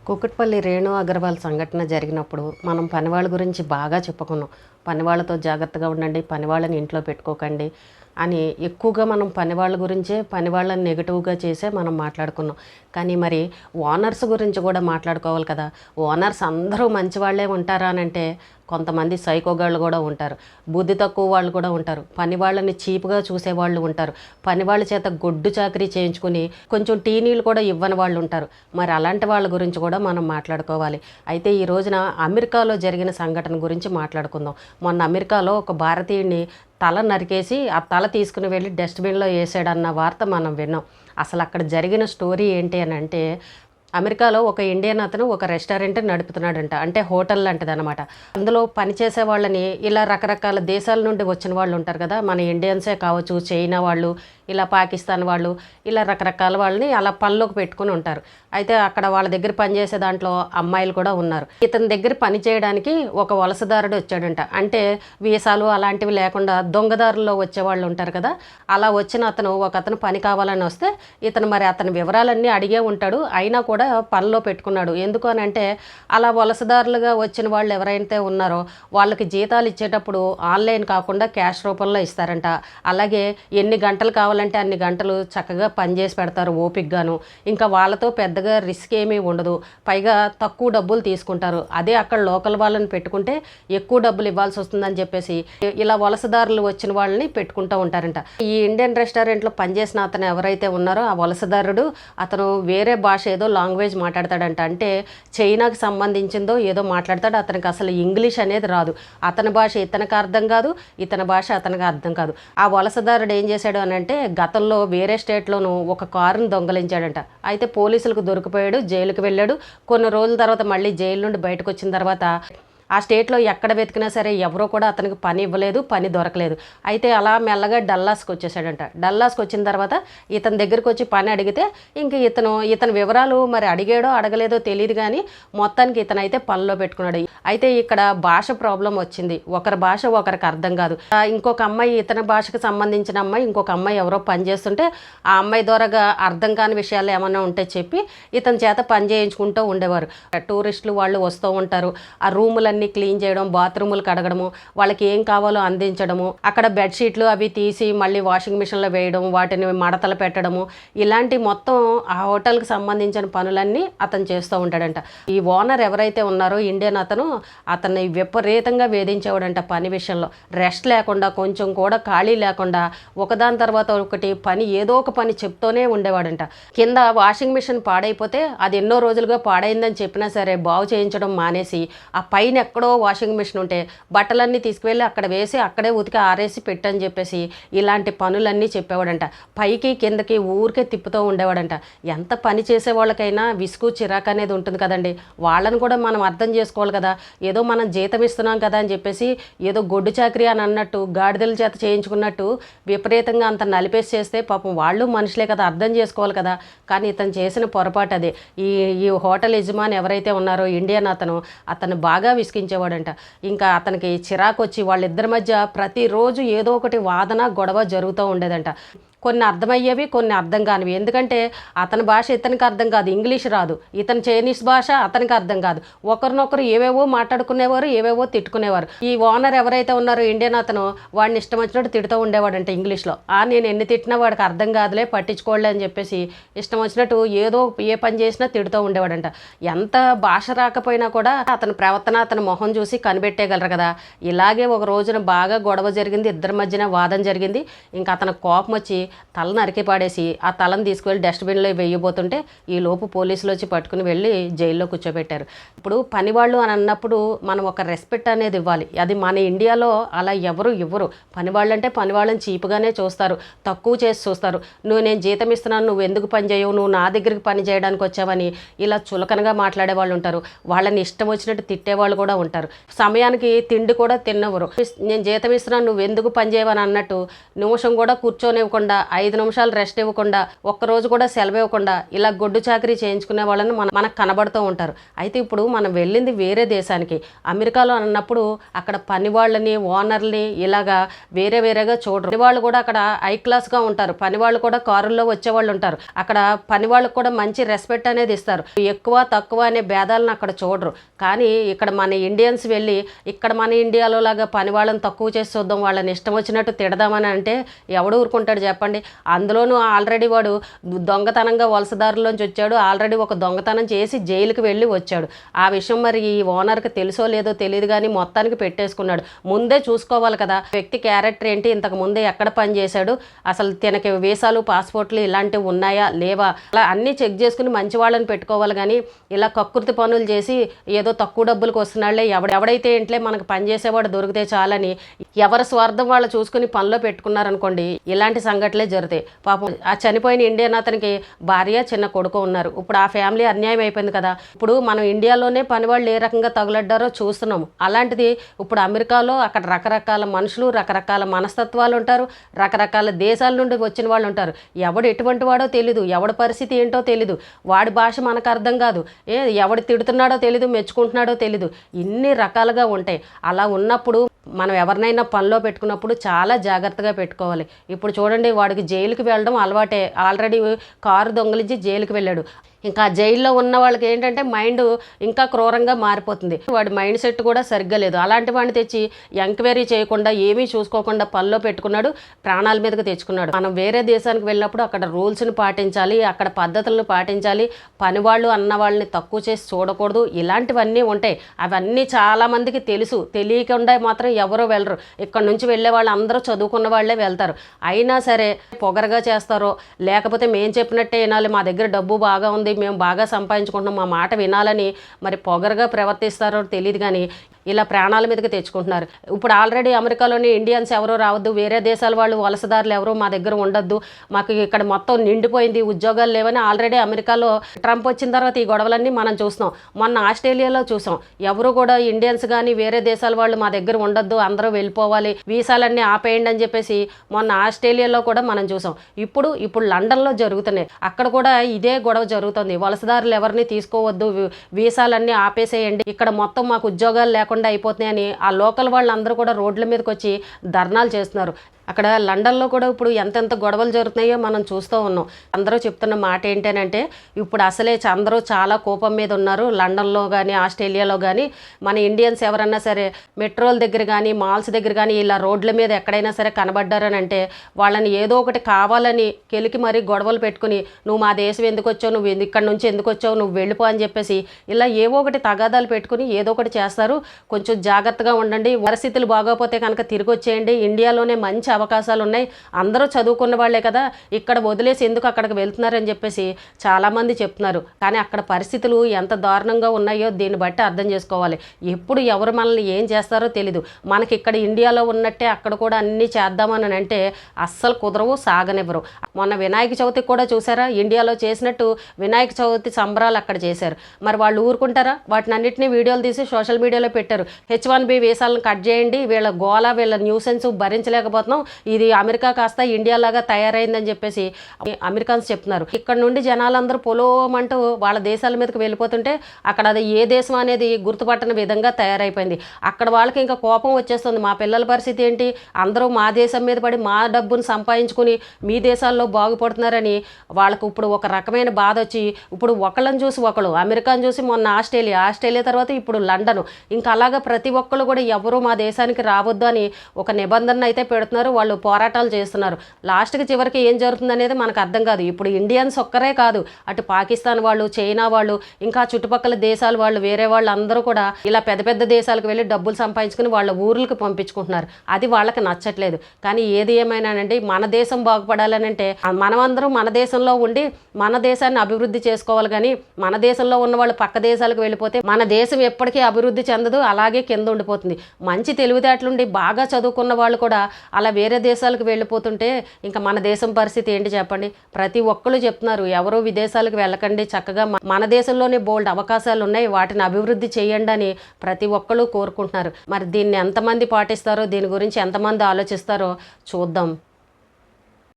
కూకట్పల్లి రేణు అగర్వాల్ సంఘటన జరిగినప్పుడు మనం పనివాళ్ళ గురించి బాగా చెప్పుకున్నాం. పనివాళ్ళతో జాగ్రత్తగా ఉండండి, పనివాళ్ళని ఇంట్లో పెట్టుకోకండి అని ఎక్కువగా మనం పనివాళ్ళ గురించే, పనివాళ్ళని నెగిటివ్గా చేసే మనం మాట్లాడుకున్నాం. కానీ మరి ఓనర్స్ గురించి కూడా మాట్లాడుకోవాలి కదా. ఓనర్స్ అందరూ మంచి వాళ్ళే ఉంటారా అని అంటే కొంతమంది సైకోగాళ్ళు కూడా ఉంటారు, బుద్ధి తక్కువ వాళ్ళు కూడా ఉంటారు, పని వాళ్ళని చీప్గా చూసేవాళ్ళు ఉంటారు, పని వాళ్ళ చేత గొడ్డు చాకరీ చేయించుకుని కొంచెం టీనీలు కూడా ఇవ్వని వాళ్ళు ఉంటారు. మరి అలాంటి వాళ్ళ గురించి కూడా మనం మాట్లాడుకోవాలి. అయితే ఈ రోజున అమెరికాలో జరిగిన సంఘటన గురించి మాట్లాడుకుందాం. మొన్న అమెరికాలో ఒక భారతీయుడిని తల నరికేసి ఆ తల తీసుకుని వెళ్ళి డస్ట్బిన్లో వేసాడన్న వార్త మనం విన్నాం. అసలు అక్కడ జరిగిన స్టోరీ ఏంటి అని అంటే, అమెరికాలో ఒక ఇండియన్ అతను ఒక రెస్టారెంట్ నడుపుతున్నాడంట, అంటే హోటల్ లాంటిది అనమాట. అందులో పనిచేసే వాళ్ళని ఇలా రకరకాల దేశాల నుండి వచ్చిన వాళ్ళు ఉంటారు కదా, మన ఇండియన్సే కావచ్చు, చైనా వాళ్ళు, ఇలా పాకిస్తాన్ వాళ్ళు, ఇలా రకరకాల వాళ్ళని అలా పనిలోకి పెట్టుకుని ఉంటారు. అయితే అక్కడ వాళ్ళ దగ్గర పనిచేసే దాంట్లో అమ్మాయిలు కూడా ఉన్నారు. ఇతని దగ్గర పని చేయడానికి ఒక వలసదారుడు వచ్చాడంట. అంటే వీసాలు అలాంటివి లేకుండా దొంగదారుల్లో వచ్చేవాళ్ళు ఉంటారు కదా, అలా వచ్చిన అతను ఒక అతను పని కావాలని వస్తే ఇతను మరి అతని వివరాలన్నీ అడిగే ఉంటాడు, అయినా కూడా పనిలో పెట్టుకున్నాడు. ఎందుకు అని అంటే అలా వలసదారులుగా వచ్చిన వాళ్ళు ఎవరైతే ఉన్నారో వాళ్ళకి జీతాలు ఇచ్చేటప్పుడు ఆన్లైన్ కాకుండా క్యాష్ రూపంలో ఇస్తారంట. అలాగే ఎన్ని గంటలు కావాలంటే అన్ని గంటలు చక్కగా పనిచేసి పెడతారు ఓపికగాను. ఇంకా వాళ్ళతో పెద్దగా రిస్క్ ఏమీ ఉండదు, పైగా తక్కువ డబ్బులు తీసుకుంటారు. అదే అక్కడ లోకల్ వాళ్ళని పెట్టుకుంటే ఎక్కువ డబ్బులు ఇవ్వాల్సి వస్తుందని చెప్పేసి ఇలా వలసదారులు వచ్చిన వాళ్ళని పెట్టుకుంటూ ఉంటారంట. ఈ ఇండియన్ రెస్టారెంట్లో పనిచేసిన అతను ఎవరైతే ఉన్నారో ఆ వలసదారుడు అతను వేరే భాష ఏదో లాంగ్వేజ్ మాట్లాడతాడంట. అంటే చైనాకి సంబంధించిందో ఏదో మాట్లాడతాడు. అతనికి అసలు ఇంగ్లీష్ అనేది రాదు. అతని భాష ఇతనికి అర్థం కాదు, ఇతని భాష అతనికి అర్థం కాదు. ఆ వలసదారుడు ఏం చేశాడు అని అంటే గతంలో వేరే స్టేట్లోనూ ఒక కారును దొంగలించాడంట. అయితే పోలీసులకు దొరికిపోయాడు, జైలుకి వెళ్ళాడు. కొన్ని రోజుల తర్వాత మళ్ళీ జైలు నుండి బయటకు వచ్చిన తర్వాత ఆ స్టేట్లో ఎక్కడ వెతికినా సరే ఎవరో కూడా అతనికి పని ఇవ్వలేదు, పని దొరకలేదు. అయితే అలా మెల్లగా డల్లాస్కి వచ్చేసాడంట. డల్లాస్కి వచ్చిన తర్వాత ఇతని దగ్గరికి వచ్చి పని అడిగితే ఇంక ఇతని వివరాలు మరి అడిగాడో అడగలేదో తెలియదు, కానీ మొత్తానికి ఇతనైతే పనిలో పెట్టుకున్నాడు. అయితే ఇక్కడ భాష ప్రాబ్లం వచ్చింది, ఒకరి భాష ఒకరికి అర్థం కాదు. ఇంకొక అమ్మాయి, ఇతని భాషకు సంబంధించిన అమ్మాయి ఇంకొక అమ్మాయి ఎవరో పని చేస్తుంటే ఆ అమ్మాయి ద్వారాగా అర్థం కాని విషయాలు ఏమన్నా ఉంటే చెప్పి ఇతని చేత పని చేయించుకుంటూ ఉండేవారు. టూరిస్టులు వాళ్ళు వస్తూ ఉంటారు, ఆ రూములన్నీ క్లీన్ చేయడం, బాత్రూములు కడగడము, వాళ్ళకి ఏం కావాలో అందించడము, అక్కడ బెడ్షీట్లు అవి తీసి మళ్ళీ వాషింగ్ మిషన్లో వేయడం, వాటిని మడతలు పెట్టడము, ఇలాంటి మొత్తం ఆ హోటల్కి సంబంధించిన పనులన్నీ అతను చేస్తూ ఉంటాడంట. ఈ ఓనర్ ఎవరైతే ఉన్నారో ఇండియన్ అతన్ని విపరీతంగా వేధించేవాడంట పని విషయంలో. రెస్ట్ లేకుండా, కొంచెం కూడా ఖాళీ లేకుండా ఒకదాని తర్వాత ఒకటి పని, ఏదో ఒక పని చెప్తూనే ఉండేవాడంట. కింద వాషింగ్ మిషన్ పాడైపోతే అది ఎన్నో రోజులుగా పాడైందని చెప్పినా సరే బాగు చేయించడం మానేసి ఆ పైన ఎక్కడో వాషింగ్ మిషన్ ఉంటే బట్టలన్నీ తీసుకువెళ్ళి అక్కడ వేసి అక్కడే ఉతికి ఆరేసి పెట్టని చెప్పేసి ఇలాంటి పనులన్నీ చెప్పేవాడంట. పైకి కిందకి ఊరికే తిప్పుతూ ఉండేవాడంట. ఎంత పని చేసే వాళ్ళకైనా విసుగు చిరాకు అనేది ఉంటుంది కదండి, వాళ్ళని కూడా మనం అర్థం చేసుకోవాలి కదా. ఏదో మనం జీతం ఇస్తున్నాం కదా అని చెప్పేసి ఏదో గొడ్డు చాకరీ అని అన్నట్టు గాడిదల చేత చేయించుకున్నట్టు విపరీతంగా అంత నలిపేసి చేస్తే పాపం వాళ్ళు మనుషులే కదా, అర్థం చేసుకోవాలి కదా. కానీ ఇతను చేసిన పొరపాటు అదే. ఈ హోటల్ యజమాని ఎవరైతే ఉన్నారో ఇండియన్ అతను బాగా విసిగించేవాడంట. ఇంకా అతనికి చిరాకు వచ్చి వాళ్ళిద్దరి మధ్య ప్రతిరోజు ఏదో ఒకటి వాదన గొడవ జరుగుతూ ఉండేదంట. కొన్ని అర్థమయ్యేవి, కొన్ని అర్థం కానివి. ఎందుకంటే అతని భాష ఇతనికి అర్థం కాదు, ఇంగ్లీష్ రాదు, ఇతని చైనీస్ భాష అతనికి అర్థం కాదు. ఒకరినొకరు ఏవేవో మాట్లాడుకునేవారు, ఏవేవో తిట్టుకునేవారు. ఈ ఓనర్ ఎవరైతే ఉన్నారో ఇండియన్ వాడిని ఇష్టం వచ్చినట్టు తిడుతూ ఉండేవాడంట ఇంగ్లీష్లో. నేను ఎన్ని తిట్టినా వాడికి అర్థం కాదులే, పట్టించుకోలే అని చెప్పేసి ఇష్టం వచ్చినట్టు ఏదో ఏ పని చేసినా తిడుతూ ఉండేవాడంట. ఎంత భాష రాకపోయినా కూడా అతని ప్రవర్తన, అతని మొహం చూసి కనిపెట్టేయగలరు కదా. ఇలాగే ఒక రోజున బాగా గొడవ జరిగింది, ఇద్దరి మధ్యన వాదన జరిగింది. ఇంకా అతను కోపం వచ్చి తల నరికి పాడేసి ఆ తలను తీసుకువెళ్ళి డస్ట్బిన్లో వేయబోతుంటే ఈ లోపు పోలీసులు వచ్చి పట్టుకుని వెళ్ళి జైల్లో కూర్చోబెట్టారు. ఇప్పుడు పనివాళ్ళు అని అన్నప్పుడు మనం ఒక రెస్పెక్ట్ అనేది ఇవ్వాలి. అది మన ఇండియాలో అలా ఎవరు ఇవ్వరు. పనివాళ్ళు అంటే పనివాళ్ళని చీపుగానే చూస్తారు, తక్కువ చేసి చూస్తారు. నేను జీతం ఇస్తున్నాను, నువ్వు ఎందుకు పని చేయవు, నువ్వు నా దగ్గరికి పని చేయడానికి వచ్చావని ఇలా చులకనగా మాట్లాడే వాళ్ళు ఉంటారు. వాళ్ళని ఇష్టం వచ్చినట్టు తిట్టేవాళ్ళు కూడా ఉంటారు. సమయానికి తిండి కూడా తిన్నవరు. నేను జీతం ఇస్తున్నాను, నువ్వు ఎందుకు పని చేయవని అన్నట్టు నిమిషం కూడా కూర్చోనివ్వకుండా 5 నిమిషాలు రెస్ట్ ఇవ్వకుండా, ఒక్కరోజు కూడా సెలవు ఇవ్వకుండా ఇలా గొడ్డు చాకరీ చేయించుకునే వాళ్ళని మనకు కనబడుతూ ఉంటారు. అయితే ఇప్పుడు మనం వెళ్ళింది వేరే దేశానికి, అమెరికాలో అన్నప్పుడు అక్కడ పని వాళ్ళని, ఓనర్ని ఇలాగా వేరేగా చూడరు. పని వాళ్ళు కూడా అక్కడ హై క్లాస్గా ఉంటారు. పని వాళ్ళు కూడా కారుల్లో వచ్చేవాళ్ళు ఉంటారు. అక్కడ పని వాళ్ళకు కూడా మంచి రెస్పెక్ట్ అనేది ఇస్తారు. ఎక్కువ తక్కువ అనే భేదాలను అక్కడ చూడరు. కానీ ఇక్కడ మన ఇండియన్స్ వెళ్ళి ఇక్కడ మన ఇండియాలో లాగా పని వాళ్ళని తక్కువ చేసి చూద్దాం, వాళ్ళని ఇష్టం వచ్చినట్టు తిడదామని అంటే ఎవడు ఊరుకుంటాడు చెప్పండి. అందులోనూ ఆల్రెడీ వాడు దొంగతనంగా వలసదారులోంచి వచ్చాడు, ఆల్రెడీ ఒక దొంగతనం చేసి జైలుకి వెళ్ళి వచ్చాడు. ఆ విషయం మరి ఈ ఓనర్కి తెలుసో లేదో తెలియదు, కానీ మొత్తానికి పెట్టేసుకున్నాడు. ముందే చూసుకోవాలి కదా వ్యక్తి క్యారెక్టర్ ఏంటి, ఇంతకు ముందే ఎక్కడ పని చేశాడు, అసలు తనకి వీసాలు, పాస్పోర్ట్లు ఇలాంటివి ఉన్నాయా లేవా, అలా అన్నీ చెక్ చేసుకుని మంచి వాళ్ళని పెట్టుకోవాలి. కానీ ఇలా కక్కుర్తి పనులు చేసి ఏదో తక్కువ డబ్బులకు వస్తున్నాళ్లే, ఎవడైతే ఏంట్లే మనకు పని చేసేవాడు దొరికితే చాలని ఎవరి స్వార్థం వాళ్ళు చూసుకుని పనిలో పెట్టుకున్నారనుకోండి, ఇలాంటి సంఘటనలే జరుగుతాయి. పాపం ఆ చనిపోయిన ఇండియన్ అతనికి భార్య, చిన్న కొడుకు ఉన్నారు. ఇప్పుడు ఆ ఫ్యామిలీ అన్యాయం అయిపోయింది కదా. ఇప్పుడు మనం ఇండియాలోనే పని వాళ్ళు ఏ రకంగా తగులడ్డారో చూస్తున్నాము. అలాంటిది ఇప్పుడు అమెరికాలో అక్కడ రకరకాల మనుషులు, రకరకాల మనస్తత్వాలు ఉంటారు, రకరకాల దేశాల నుండి వచ్చిన వాళ్ళు ఉంటారు. ఎవడు ఎటువంటి వాడో తెలీదు, ఎవడి పరిస్థితి ఏంటో తెలీదు, వాడి భాష మనకు అర్థం కాదు, ఎవడు తిడుతున్నాడో తెలీదు, మెచ్చుకుంటున్నాడో తెలీదు, ఇన్ని రకాలుగా ఉంటాయి. అలా ఉన్నప్పుడు మనం ఎవరినైనా పనిలో పెట్టుకున్నప్పుడు చాలా జాగ్రత్తగా పెట్టుకోవాలి. ఇప్పుడు చూడండి, వాడికి జైలుకి వెళ్ళడం అలవాటే, ఆల్రెడీ కారు దొంగిలించి జైలుకి వెళ్ళాడు. ఇంకా జైల్లో ఉన్న వాళ్ళకి ఏంటంటే మైండ్ ఇంకా క్రూరంగా మారిపోతుంది, వాడి మైండ్ సెట్ కూడా సరిగ్గా లేదు. అలాంటి వాడిని తెచ్చి ఎంక్వైరీ చేయకుండా ఏమీ చూసుకోకుండా పనిలో పెట్టుకున్నాడు, ప్రాణాల మీదకి తెచ్చుకున్నాడు. మనం వేరే దేశానికి వెళ్ళినప్పుడు అక్కడ రూల్స్ని పాటించాలి, అక్కడ పద్ధతులను పాటించాలి, పనివాళ్ళు అన్న వాళ్ళని తక్కువ చేసి చూడకూడదు. ఇలాంటివన్నీ ఉంటాయి. అవన్నీ చాలామందికి తెలుసు, తెలియకుండా మాత్రం ఎవరో వెళ్ళరు. ఇక్కడ నుంచి వెళ్ళే వాళ్ళు అందరూ చదువుకున్న వాళ్ళే వెళ్తారు. అయినా సరే పొగరగా చేస్తారో, లేకపోతే మేము చెప్పినట్టే వినాలి, మా దగ్గర డబ్బు బాగా ఉంది, మేము బాగా సంపాదించుకుంటున్నాం, మా మాట వినాలని మరి పొగరగా ప్రవర్తిస్తారో తెలియదు, కానీ ఇలా ప్రాణాల మీదకి తెచ్చుకుంటున్నారు. ఇప్పుడు ఆల్రెడీ అమెరికాలోని ఇండియన్స్ ఎవరో రావద్దు, వేరే దేశాల వాళ్ళు వలసదారులు ఎవరో మా దగ్గర ఉండొద్దు, మాకు ఇక్కడ మొత్తం నిండిపోయింది, ఉద్యోగాలు లేవని ఆల్రెడీ అమెరికాలో ట్రంప్ వచ్చిన తర్వాత ఈ గొడవలన్నీ మనం చూస్తాం. మొన్న ఆస్ట్రేలియాలో చూసాం, ఎవరు కూడా ఇండియన్స్ కానీ వేరే దేశాల వాళ్ళు మా దగ్గర ఉండొద్దు, అందరూ వెళ్ళిపోవాలి, వీసాలన్నీ ఆపేయండి అని చెప్పేసి మొన్న ఆస్ట్రేలియాలో కూడా మనం చూసాం. ఇప్పుడు లండన్లో జరుగుతున్నాయి, అక్కడ కూడా ఇదే గొడవ జరుగుతుంది. వలసదారులు ఎవరిని తీసుకోవద్దు, వీసాలన్నీ ఆపేసేయండి, ఇక్కడ మొత్తం మాకు ఉద్యోగాలు లేకుండా అయిపోతున్నాయని ఆ లోకల్ వాళ్ళందరూ కూడా రోడ్ల మీదకి వచ్చి ధర్నాలు చేస్తున్నారు. అక్కడ లండన్లో కూడా ఇప్పుడు ఎంతెంత గొడవలు జరుగుతున్నాయో మనం చూస్తూ ఉన్నాం. అందరూ చెప్తున్న మాట ఏంటంటే ఇప్పుడు అసలే అందరూ చాలా కోపం మీద ఉన్నారు. లండన్లో కానీ ఆస్ట్రేలియాలో కానీ మన ఇండియన్స్ ఎవరన్నా సరే మెట్రోల దగ్గర కానీ మాల్స్ దగ్గర కానీ ఇలా రోడ్ల మీద ఎక్కడైనా సరే కనబడ్డారని అంటే వాళ్ళని ఏదో ఒకటి కావాలని కెలికి మరీ గొడవలు పెట్టుకుని, నువ్వు మా దేశం ఎందుకు వచ్చావు, నువ్వు ఇక్కడ నుంచి ఎందుకు వచ్చావు, నువ్వు వెళ్ళిపో అని చెప్పేసి ఇలా ఏవో ఒకటి తగాదాలు పెట్టుకుని ఏదో ఒకటి చేస్తారు. కొంచెం జాగ్రత్తగా ఉండండి, పరిస్థితులు బాగోపోతే కనుక తిరిగి వచ్చేయండి, ఇండియాలోనే మంచి అవకాశాలు ఉన్నాయి, అందరూ చదువుకున్న వాళ్ళే కదా, ఇక్కడ వదిలేసి ఎందుకు అక్కడికి వెళ్తున్నారని చెప్పేసి చాలామంది చెప్తున్నారు. కానీ అక్కడ పరిస్థితులు ఎంత దారుణంగా ఉన్నాయో దీన్ని బట్టి అర్థం చేసుకోవాలి. ఎప్పుడు ఎవరు మనల్ని ఏం చేస్తారో తెలీదు. మనకి ఇక్కడ ఇండియాలో ఉన్నట్టే అక్కడ కూడా అన్నీ చేద్దామని అంటే అస్సలు కుదరవు, సాగనివ్వరు. మొన్న వినాయక చవితికి కూడా చూసారా, ఇండియాలో చేసినట్టు వినాయక చవితి సంబరాలు అక్కడ చేశారు. మరి వాళ్ళు ఊరుకుంటారా? వాటిని అన్నింటినీ వీడియోలు తీసి సోషల్ మీడియాలో పెట్టారు. H1B వీసాలను కట్ చేయండి, వీళ్ళ గోల, వీళ్ళ న్యూసెన్స్ భరించలేకపోతున్నాం, ఇది అమెరికా కాస్త ఇండియా లాగా తయారైందని చెప్పేసి అమెరికన్స్ చెప్తున్నారు. ఇక్కడ నుండి జనాలందరూ పొలోమంటూ వాళ్ళ దేశాల మీదకి వెళ్ళిపోతుంటే అక్కడ అది ఏ దేశం అనేది గుర్తుపట్టని విధంగా తయారైపోయింది. అక్కడ వాళ్ళకి ఇంకా కోపం వచ్చేస్తుంది, మా పిల్లల పరిస్థితి ఏంటి, అందరూ మా దేశం మీద పడి మా డబ్బును సంపాదించుకుని మీ దేశాల్లో బాగుపడుతున్నారని వాళ్ళకు ఇప్పుడు ఒక రకమైన బాధ వచ్చి ఇప్పుడు ఒకళ్ళని చూసి ఒకళ్ళు, అమెరికాను చూసి మొన్న ఆస్ట్రేలియా తర్వాత ఇప్పుడు లండన్, ఇంకా అలాగా ప్రతి ఒక్కళ్ళు కూడా ఎవరు మా దేశానికి రావద్దు అని ఒక నిబంధన అయితే పెడుతున్నారు. వాళ్ళు పోరాటాలు చేస్తున్నారు. లాస్ట్కి చివరికి ఏం జరుగుతుంది అనేది మనకు అర్థం కాదు. ఇప్పుడు ఇండియన్స్ ఒక్కరే కాదు, అటు పాకిస్తాన్ వాళ్ళు, చైనా వాళ్ళు, ఇంకా చుట్టుపక్కల దేశాల వాళ్ళు, వేరే వాళ్ళు అందరూ కూడా ఇలా పెద్ద పెద్ద దేశాలకు వెళ్ళి డబ్బులు సంపాదించుకుని వాళ్ళ ఊర్లకు పంపించుకుంటున్నారు. అది వాళ్ళకి నచ్చట్లేదు. కానీ ఏది ఏమైనానండి, మన దేశం బాగుపడాలనంటే మనమందరం మన దేశంలో ఉండి మన దేశాన్ని అభివృద్ధి చేసుకోవాలి. కానీ మన దేశంలో ఉన్న వాళ్ళు పక్క దేశాలకు వెళ్ళిపోతే మన దేశం ఎప్పటికీ అభివృద్ధి చెందదు, అలాగే కింద ఉండిపోతుంది. మంచి తెలివితేటలుండి బాగా చదువుకున్న వాళ్ళు కూడా అలా వేరే దేశాలకు వెళ్ళిపోతుంటే ఇంకా మన దేశం పరిస్థితి ఏంటి చెప్పండి. ప్రతి ఒక్కళ్ళు చెప్తున్నారు, ఎవరో విదేశాలకు వెళ్ళకండి, చక్కగా మన దేశంలోనే బోల్డ్ అవకాశాలు ఉన్నాయి, వాటిని అభివృద్ధి చేయండి అని ప్రతి ఒక్కళ్ళు కోరుకుంటున్నారు. మరి దీన్ని ఎంతమంది పాటిస్తారో, దీని గురించి ఎంతమంది ఆలోచిస్తారో చూద్దాం.